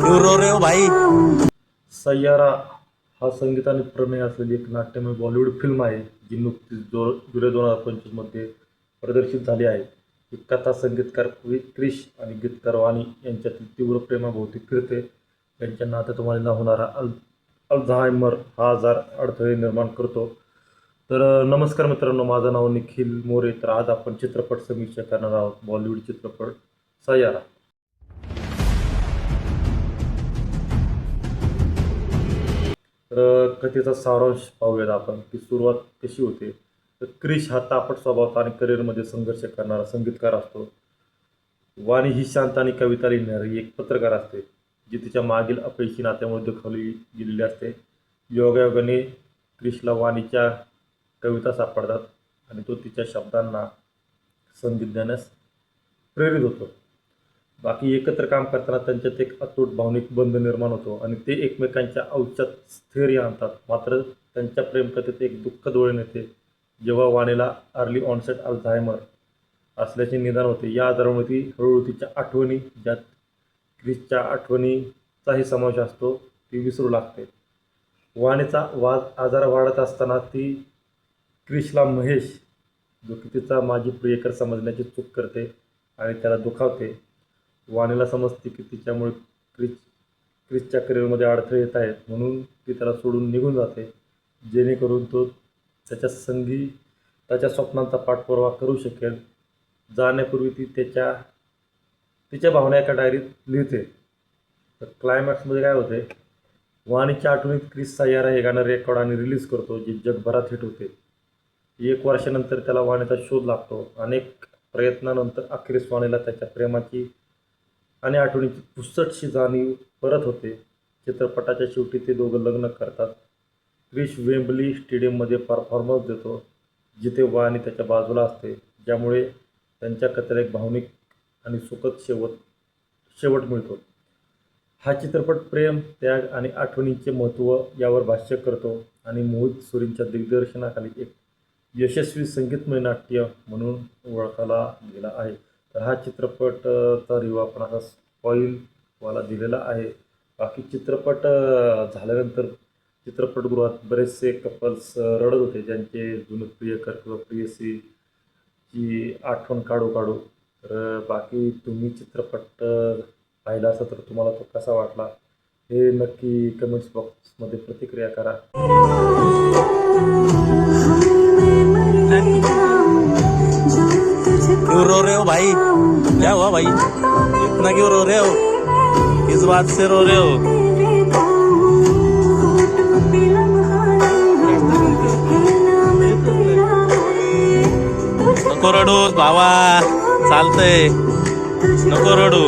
क्यों रो रहे हो भाई? सय्यारा हा संगीत आणि प्रणय असलेली एक नाट्यमय बॉलिवूड फिल्म आहे जी नुकतीच जुलै 2025 प्रदर्शित झाली आहे. ही कथा संगीतकार क्रिश आणि गीतकार वाणी यांच्यातील तीव्र प्रेमाभोवती फिरते. त्यांच्या नात्यात होणारा अल्झायमर हा आजार अडथळे निर्माण करतो. तर नमस्कार मित्रांनो, माझं नाव निखिल मोरे. तर आज आपण चित्रपट समीक्षा करणार आहोत बॉलिवूड चित्रपट सय्यारा. तर कथेचा सारांश पाहूयात आपण की सुरुवात कशी होते. तर क्रिश हा तापट स्वभावाचा आणि करिअरमध्ये संघर्ष करणारा संगीतकार असतो. वाणी ही शांत आणि कविता लिहिणारी एक पत्रकार असते जी तिच्या मागील अपयशी नात्यामुळे दुखावली गेलेली असते. योगायोगाने क्रिशला वाणीच्या कविता सापडतात आणि तो तिच्या शब्दांना संगीत देण्यास प्रेरित होतो. बाकी एकत्र काम करताना त्यांच्यात एक अतूट भावनिक बंध निर्माण होतो आणि ते एकमेकांच्या आयुष्यात स्थैर्य आणतात. मात्र त्यांच्या प्रेमकथेत एक दुःखद वळण येते जेव्हा वाणीला अर्ली ऑनसेट अल्झायमर असल्याचे निदान होते. या आजारामुळे हळूहळू तिच्या आठवणी, ज्यात क्रिसच्या आठवणीचाही समावेश असतो, ती विसरू लागते. वाणीचा आजार वाढत असताना ती क्रिशला महेश, जो की तिचा माजी प्रियकर समजण्याची चूक करते आणि त्याला दुखावते. वाणीला समजते की तिच्यामुळे क्रिसच्या करिअरमध्ये अडथळे येत आहेत, म्हणून ती त्याला सोडून निघून जाते जेणेकरून तो त्याच्या स्वप्नांचा पाठपुरावा करू शकेल. जाण्यापूर्वी ती तिच्या भावना एका डायरीत लिहिते. तर क्लायमॅक्समध्ये काय होते, वाणीच्या आठवणीत क्रिस सय्यारा हे गाणं रेकॉर्ड आणि रिलीज करतो, जे जगभरात हिट होते. 1 वर्षानंतर त्याला वाणीचा शोध लागतो. अनेक प्रयत्नानंतर अखेरीस वाणीला त्याच्या प्रेमाची आणि आठवणीची पुसटशी जाणीव परत होते. चित्रपटाच्या शेवटी ते दोघं लग्न करतात. क्रिश वेम्बली स्टेडियममध्ये परफॉर्मन्स देतो, जिथे वाणी त्याच्या बाजूला असते, ज्यामुळे त्यांच्या कथेला एक भावनिक आणि सुखद शेवट मिळतो. हा चित्रपट प्रेम, त्याग आणि आठवणींचे महत्त्व यावर भाष्य करतो आणि मोहित सुरींच्या दिग्दर्शनाखाली एक यशस्वी संगीतमय नाट्य म्हणून ओळखला गेला आहे. तर हा चित्रपटचा रिव्ह्यू आपण असा स्पॉईलवाला दिलेला आहे. बाकी चित्रपट झाल्यानंतर चित्रपटगृहात बरेचसे कपल्स रडत होते, ज्यांचे जुने प्रियकर किंवा प्रेयसीची आठवण काढू. तर बाकी तुम्ही चित्रपट पाहिला असेल तर तुम्हाला तो कसा वाटला हे नक्की कमेंट्स बॉक्समध्ये प्रतिक्रिया करा. क्यों रो रहे हो भाई? क्या हुआ भाई? इतना क्यों रो रहे हो? किस बात से रो रहे हो? नको रडू भावा, चालतंय, नको रडू.